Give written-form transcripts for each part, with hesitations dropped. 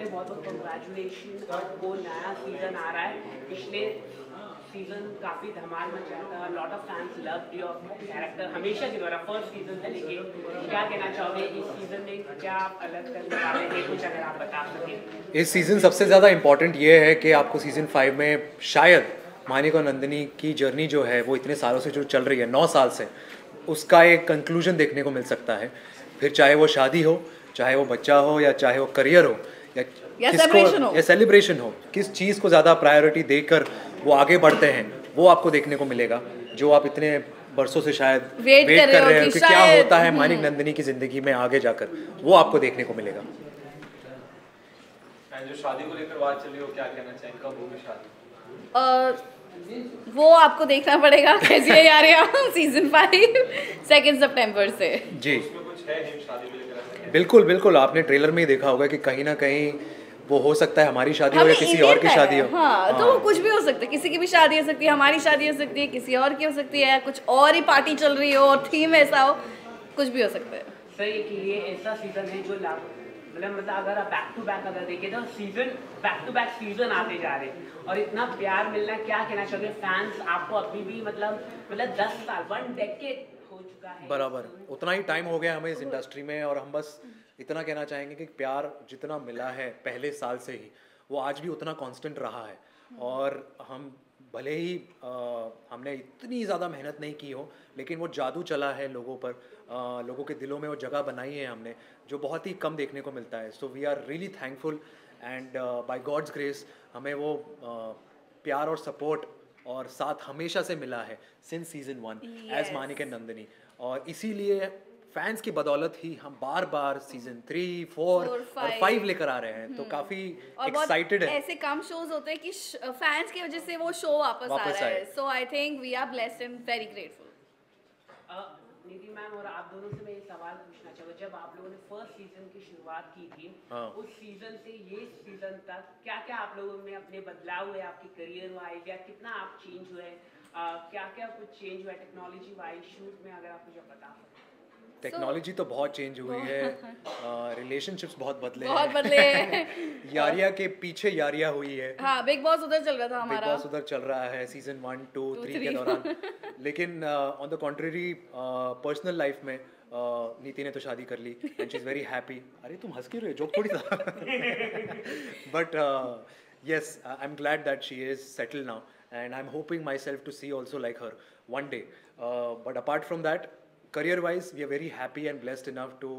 बहुत बहुत कंग्रेचुलेशन, वो नया सीजन आ रहा है। पिछले सीजन काफ़ी धमाल मचा था, lot of fans loved your character हमेशा की तरह फर्स्ट सीजन से लेके। क्या कहना चाहोगे इस सीजन में, क्या आप अलग करने वाले हैं, कुछ अगर आप बता सकें। इस सीज़न सबसे ज़्यादा इम्पॉर्टेंट ये है कि आपको सीज़न 5 में शायद मानिक और नंदिनी की जर्नी जो है वो इतने सालों से जो चल रही है 9 साल से, उसका एक कंक्लूजन देखने को मिल सकता है। फिर चाहे वो शादी हो, चाहे वो बच्चा हो, या चाहे वो करियर हो, या सेलिब्रेशन हो, या सेलिब्रेशन हो, किस चीज़ को ज़्यादा प्रायोरिटी देकर वो आगे बढ़ते हैं वो आपको देखने को मिलेगा, जो आप इतने बरसों से शायद वेट कर रहे हो कि क्या होता है मानिक नंदिनी की ज़िंदगी में आगे जाकर, वो आपको देखने को मिलेगा। जो शादी को लेकर बात चली हो, क्या कहना चाहिए, कब होगी शादी? वो आपको देखना पड़ेगा कैसी है यार यहाँ सीजन 5 2 सितंबर से जी। उसमें कुछ है नहीं शादी को लेकर? बिल्कुल बिल्कुल, आपने ट्रेलर में ही देखा होगा कि कहीं ना कहीं वो हो सकता है हमारी शादी हो या किसी और की शादी हो। हाँ, तो वो कुछ भी हो सकता है, किसी की भी शादी हो सकती है, हमारी शादी हो सकती है, किसी और की हो सकती है, कुछ और ही पार्टी चल रही हो और थीम ऐसा हो, कुछ भी हो सकता है। सही कि ये ऐसा सीजन है जो मतलब अगर आप बैक टू बैक अगर देखें तो season back to back season आते जा रहे हैं और इतना प्यार मिलना, क्या कहना चाहिए फैंस आपको अभी भी मतलब 10 साल 1 डेकेड हो चुका है, बराबर उतना ही टाइम हो गया हमें इस इंडस्ट्री में, और हम बस इतना कहना चाहेंगे कि प्यार जितना मिला है पहले साल से ही वो आज भी उतना कांस्टेंट रहा है। और हम भले ही हमने इतनी ज़्यादा मेहनत नहीं की हो, लेकिन वो जादू चला है लोगों पर, लोगों के दिलों में वो जगह बनाई है हमने, जो बहुत ही कम देखने को मिलता है। So we are really thankful and by God's grace हमें वो प्यार और सपोर्ट और साथ हमेशा से मिला है since season 1 as Manik and Nandini. और इसीलिए फैंस की बदौलत ही हम बार बार सीजन 3, 4 और 5 लेकर आ रहे हैं, तो काफी एक्साइटेड है। ऐसे कम शोज होते हैं कि फैंस की वजह से वो शो वापस आ रहा है, so I think we are blessed and very grateful. Nidhi ma'am और आप दोनों से मैं ये सवाल पूछना चाहूँगा, जब आप लोगों ने फर्स्ट सीजन की शुरुआत की थी, उस सीजन से ये सीजन तक क्या क्या आप लोगों में अपने बदलाव हुए, आपकी करियर वाइज, या कितना आप चेंज हुए, क्या क्या कुछ चेंज हुआ टेक्नोलॉजी वाइज, शूट में, अगर आप मुझे बता सकते। टेक्नोलॉजी तो बहुत चेंज हुई है, रिलेशनशिप्स बहुत बदले हैं यारिया के पीछे यारिया हुई है। हाँ, बिग बॉस उधर चल रहा था हमारा, बिग बॉस उधर चल रहा है सीजन 1, 2, 3 के दौरान। लेकिन on the contrary personal life में नीति ने तो शादी कर ली and she is very happy. अरे तुम हंस क्यों रहे हो, जोक थोड़ी था। But yes, I'm glad that she is settled now and I'm hoping myself to see also like her one day. But apart from that, career wise we are very happy and blessed enough to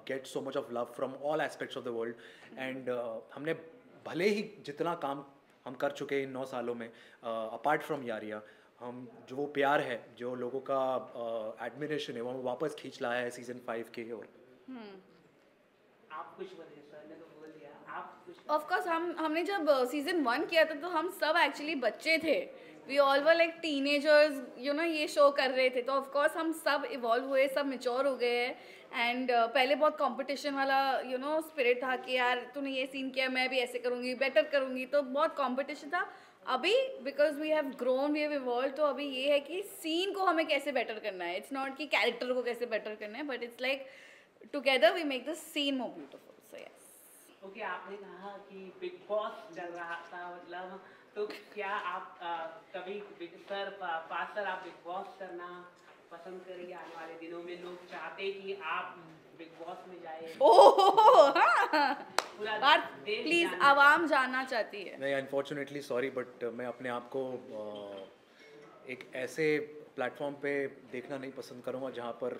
get so much of love from all aspects of the world. And हमने भले ही जितना काम हम कर चुके हैं इन 9 सालों में, अपार्ट फ्रॉम यारिया, हम जो वो प्यार है, जो लोगों का एडमिरेशन है, वो हम वापस खींच लाया है सीजन 5 के ओर। आप कुछ बोलिए, सर ने तो बोल दिया, आप कुछ। ऑफ कोर्स हमने जब सीजन 1 किया था तो हम सब एक्चुअली बच्चे थे, we all were like teenagers, you know, ये शो कर रहे थे, तो ऑफ कोर्स हम सब इवॉल्व हुए, सब मैच्योर हो गए हैं। एंड पहले बहुत कंपटीशन वाला यू नो स्पिरिट था कि यार तूने ये सीन किया, मैं भी ऐसे करूँगी, बेटर करूँगी, तो बहुत कंपटीशन था। अभी because we have grown, we have evolve, तो अभी ये है कि सीन को हमें कैसे बेटर करना है, इट्स नॉट कि कैरेक्टर को कैसे बेटर करना है, but it's like together we make the scene more beautiful. So yes. Okay, आपने कहा कि बिग बॉस चल रहा था, मतलब तो क्या आप कभी सर पास सर आप बिग बॉस करना पसंद करेंगे आने वाले दिनों में? लोग चाहते कि आप बिग बॉस में जाए। ओह हाँ, प्लीज आवाम जानना चाहती है। नहीं, अनफॉर्चुनेटली सॉरी, बट मैं अपने आप को एक ऐसे प्लेटफॉर्म पे देखना नहीं पसंद करूँगा जहाँ पर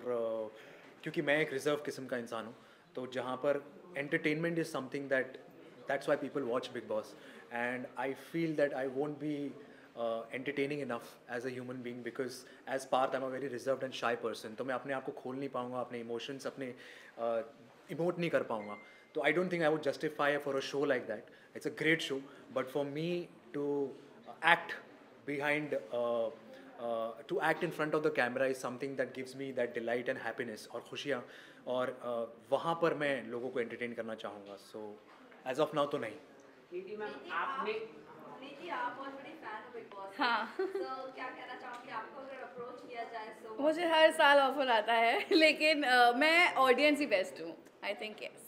क्योंकि मैं एक रिजर्व किस्म का इंसान हूँ, तो जहाँ पर entertainment is something that's why people watch Big Boss, and I feel that I won't be entertaining enough as a human being because as Parth I'm a very reserved and shy person, तो मैं अपने आप को खोल नहीं पाऊँगा, अपने emotions अपने emote नहीं कर पाऊँगा, तो I don't think I would justify for a show like that. It's a great show, but for me to act behind to act in front of the camera is something that gives me that delight and happiness और खुशियाँ, और वहाँ पर मैं लोगों को entertain करना चाहूँगा। सो एज ऑफ नाउ तो नहीं। नीति मैम, आपने आप बहुत बड़ी फैन हो बिग बॉस। हाँ। तो क्या कहना चाहोगे, आपको अगर अप्रोच किया जाए तो? मुझे हर साल ऑफर आता है, लेकिन मैं ऑडियंस ही बेस्ट हूँ, आई थिंक। यस।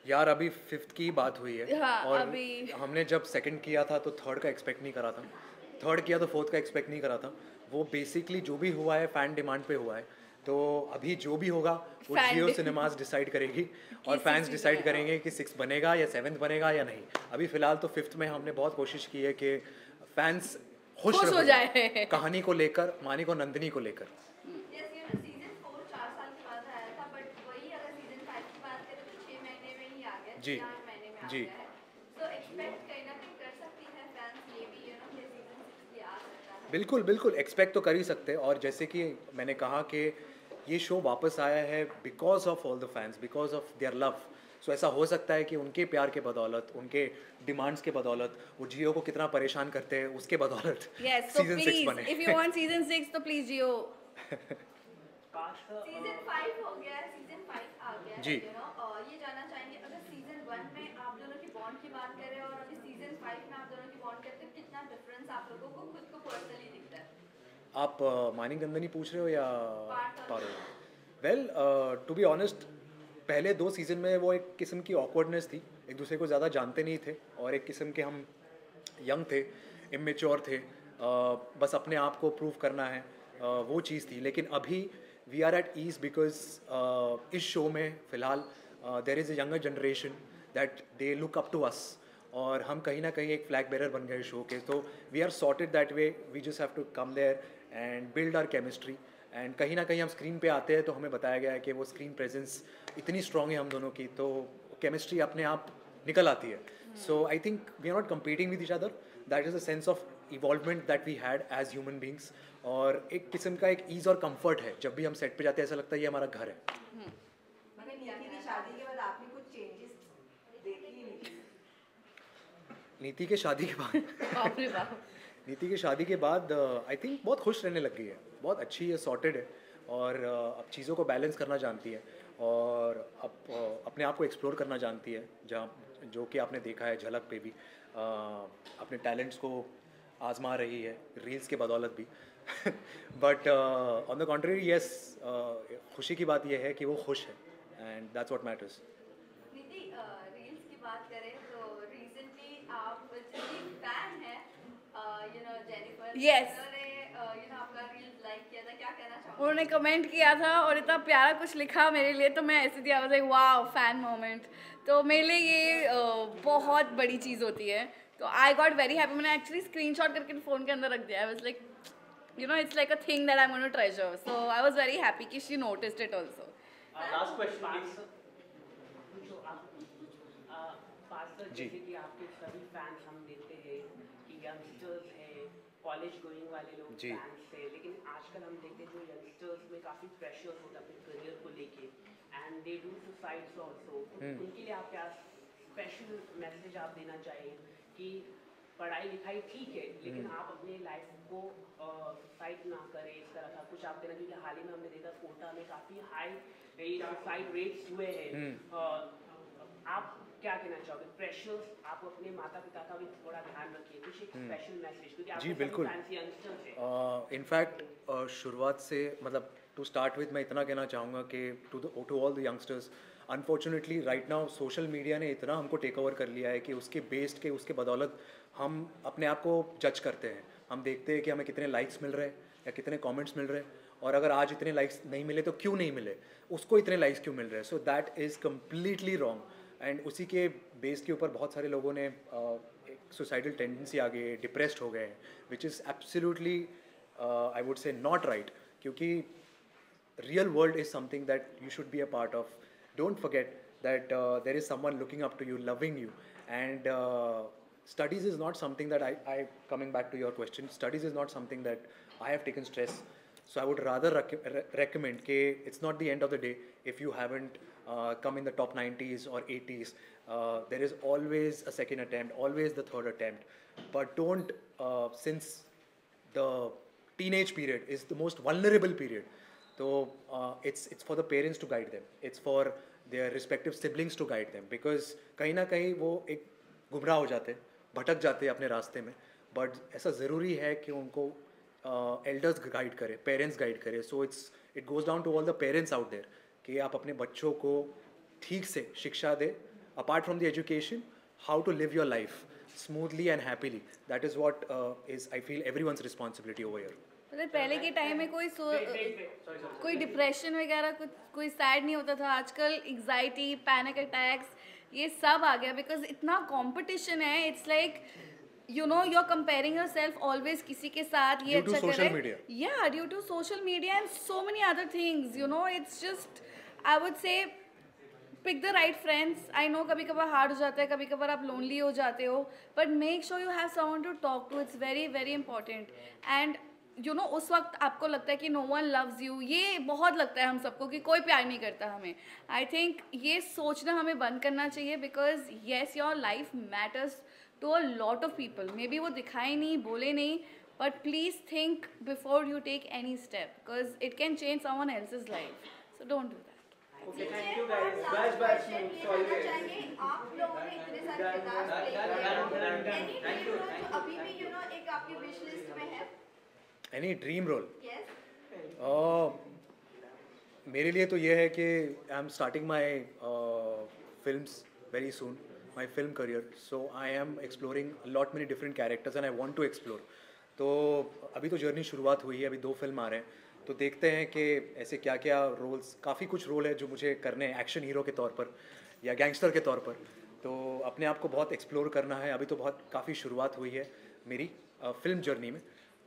यार अभी 5th की बात हुई है हाँ, और अभी- हमने जब 2nd किया था तो 3rd का एक्सपेक्ट नहीं करा था, 3rd किया तो 4th का एक्सपेक्ट नहीं करा था। वो बेसिकली जो भी हुआ है फ़ैन डिमांड पे हुआ है, तो अभी जो भी होगा वो Fan जियो demand- सिनेमाज डिसाइड करेगी और कि फैंस 6th डिसाइड बनेगा। करेंगे कि 6 बनेगा या 7th बनेगा या नहीं। अभी फ़िलहाल तो 5th में हमने बहुत कोशिश की है कि फैंस खुश खुश हो जाए। कहानी को लेकर, मानिक और नंदिनी को लेकर। Yes, you know, season 4 4 साल के बाद आया था, but वही अगर season 5 की बात करें तो 6 महीने में ही आ गया, जी, 8 महीने में आ जी। गया है। So expect कहीं ना कहीं कर सकती है fans ये भी, you know, कि season 6 भी आ सकता है। बिल्कुल बिल्कुल एक्सपेक्ट तो कर ही सकते हैं। और जैसे कि मैंने कहा कि ये शो वापस आया है because of all the fans, because of their love. So ऐसा हो सकता है कि उनके प्यार के बदौलत, उनके डिमांड्स के बदौलत, वो जियो को कितना परेशान करते हैं उसके बदौलत Yes, so सीजन 6 please, बने। if you want season 6, तो please Jio. Season 5 हो गया है, season 5 आ गया है, जी। you know, ये जानना चाहेंगे अगर season 1 में आप दोनों की बॉन्ड की बात करें और अभी season 5 में आप दोनों की बॉन्ड करते हैं, कितना डिफरेंस आप लोगों को खुद को पर्सनली दिखता है? आप मानिक नंदनी पूछ रहे हो या पार्थ और- Parul? Well, to be honest, पहले 2 सीज़न में वो एक किस्म की ऑकवर्डनेस थी, एक दूसरे को ज़्यादा जानते नहीं थे और एक किस्म के हम यंग थे, इमेच्योर थे, बस अपने आप को प्रूव करना है, वो चीज़ थी। लेकिन अभी we are at ease because इस शो में फ़िलहाल there is a younger generation that they look up to us और हम कहीं ना कहीं एक फ्लैग बेरर बन गए शो के। तो we are sorted that way, we just have to come there and build our chemistry. And कहीं ना कहीं हम स्क्रीन पे आते हैं तो हमें बताया गया है कि वो स्क्रीन प्रेजेंस इतनी स्ट्रॉन्ग है हम दोनों की, तो केमिस्ट्री अपने आप निकल आती है। So I think we are not competing with each other, that is a sense of involvement that we had as human beings. और एक किस्म का एक ईज़ और कंफर्ट है, जब भी हम सेट पे जाते हैं ऐसा लगता है ये हमारा घर है। मगर नीति की शादी के बाद आपने कुछ चेंजेस देखे ही नहीं? नीति के शादी के बाद बाप रे बाप. नीति की शादी के बाद आई थिंक बहुत खुश रहने लग गई है, बहुत अच्छी है, सॉर्टेड है और अब चीज़ों को बैलेंस करना जानती है और अब अपने आप को एक्सप्लोर करना जानती है, जहाँ जो कि आपने देखा है झलक पे भी अपने टैलेंट्स को आजमा रही है रील्स के बदौलत भी। But on the contrary yes, खुशी की बात यह है कि वो खुश है एंड दैट्स व्हाट मैटर्स। नीति, रील्स की बात करें तो रिसेंटली आप जितनी फैन है, यू नो, जेनिफर, Yes. उन्होंने यू नो आपका रील्स लाइक किया था, क्या कहना चाहोगे? उन्होंने कमेंट किया था और इतना प्यारा कुछ लिखा मेरे लिए, तो मैं ऐसे थी, आई was like wow, fan moment. तो मेरे लिए ये बहुत बड़ी चीज़ होती है, तो आई गॉट वेरी हैप्पी। मैंने एक्चुअली स्क्रीनशॉट करके फ़ोन के अंदर रख दिया। I was like, you know, it's like a thing that I am going to treasure, so I was very happy कि she noticed it also. Last question please. Pastor, जी। जैसे कि आपके सभी फैंस हम देखते हैं कि यंगस्टर्स हैं, कॉलेज गोइंग वाले लोग जी। फैंस हैं, लेकिन आजकल हम देखते हैं जो यंगस्टर्स में काफ़ी प्रेशर होता है अपने करियर को लेके and they do suicides also. उनके लिए आप क्या स्पेशल मैसेज आप देना चाहिए कि पढ़ाई लिखाई ठीक है लेकिन आप अपने लाइफ को सुसाइड ना करें, इस तरह का कुछ आप देना? क्योंकि हाल ही में हमने देखा कोटा में काफ़ी हाई सुसाइड रेट्स हुए हैं। आप क्या कहना चाहोगे? प्रेशर्स, आप अपने माता पिता का भी थोड़ा ध्यान रखिए, कुछ एक स्पेशल मैसेज, क्योंकि आप जी, बिल्कुल। फैंसी यंगस्टर्स हैं। इनफैक्ट शुरुआत से, मतलब टू स्टार्ट विद मैं इतना कहना चाहूँगा कि to all the youngsters, unfortunately right now social media ने इतना हमको टेक ओवर कर लिया है कि उसके बेस्ड के उसके बदौलत हम अपने आप को जज करते हैं। हम देखते हैं कि हमें कितने लाइक्स मिल रहे हैं या कितने कमेंट्स मिल रहे हैं, और अगर आज इतने लाइक्स नहीं मिले तो क्यों नहीं मिले, उसको इतने लाइक्स क्यों मिल रहे हैं। So that is completely wrong and उसी के बेस के ऊपर बहुत सारे लोगों ने एक सुसाइडल टेंडेंसी आ गई, डिप्रेस्ड हो गए हैं, which is absolutely I would से नॉट राइट, क्योंकि real world is something that you should be a part of. Don't forget that there is someone looking up to you, loving you, and studies is not something that I coming back to your question, studies is not something that I have taken stress. So I would rather recommend that it's not the end of the day if you haven't come in the top 90s or 80s. There is always a second attempt, always the third attempt, but don't since the teenage period is the most vulnerable period. So it's for the parents to guide them. It's for their respective siblings to guide them, because कहीं ना कहीं वो एक गुमराह हो जाते हैं, भटक जाते हैं अपने रास्ते में। बट ऐसा ज़रूरी है कि उनको एल्डर्स गाइड करें, पेरेंट्स गाइड करें। So it goes down to all the parents out there कि आप अपने बच्चों को ठीक से शिक्षा दें, apart from the education, how to live your life smoothly and happily. That is what is, I feel, everyone's responsibility over here. मतलब पहले के टाइम में कोई डिप्रेशन वगैरह कोई सैड नहीं होता था. आजकल एग्जाइटी, पैनिक अटैक्स, ये सब आ गया बिकॉज इतना कंपटीशन है. It's like you know you are comparing yourself always किसी के साथ. ये अच्छा कर रहे हैं, या due to social media and so many other things. You know it's just, I would say pick the right friends. I know कभी कभार हार्ड हो जाता है, कभी कभार आप लोनली हो जाते हो, but make sure you have someone to talk to. It's very very important. And you know उस वक्त आपको लगता है कि नो वन लव्स यू, ये बहुत लगता है हम सबको कि कोई प्यार नहीं करता हमें. आई थिंक ये सोचना हमें बंद करना चाहिए because yes your life matters to a lot of people. Maybe वो दिखाए नहीं, बोले नहीं, but please think before you take any step because it can change someone else's life. So don't do that. Okay, thank you guys. Bash. Sorry. आप लोगों ने इतने सारे किताब Thank you. अभी भी यू नो एक आपकी विश लिस्ट में है. Any dream role? Yes. मेरे लिए तो ये है कि I am starting my films very soon, my film career. So I am exploring lot many different characters and I want to explore. तो अभी तो जर्नी शुरुआत हुई है, अभी 2 फिल्म आ रहे हैं, तो देखते हैं कि ऐसे क्या क्या रोल्स, काफ़ी कुछ रोल है जो मुझे करने हैं एक्शन हीरो के तौर पर या गैंगस्टर के तौर पर. तो अपने आप को बहुत एक्सप्लोर करना है. अभी तो बहुत काफ़ी शुरुआत हुई है मेरी फिल्म जर्नी में,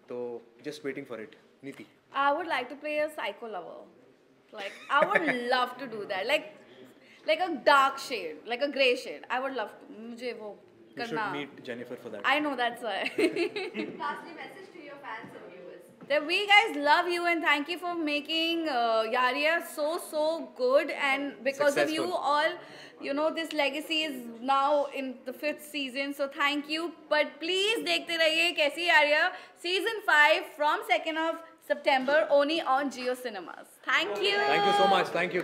तो जस्ट वेटिंग फॉर इट. नीति, I would like to play a psycho lover. Like I would love to do that. Like a dark shade, like a grey shade. I would love to. मुझे वो you करना. should meet Jennifer for that. I know, that's why. Lastly, message to your fans and viewers. That we guys love you and thank you for making Yaria so good, and because of you Successful. all, you know, this legacy is now in the 5th season. So thank you. But please देखते रहिए कैसी Yaria season 5 from 2nd of September only on Jio Cinemas. Thank you. Thank you so much. Thank you.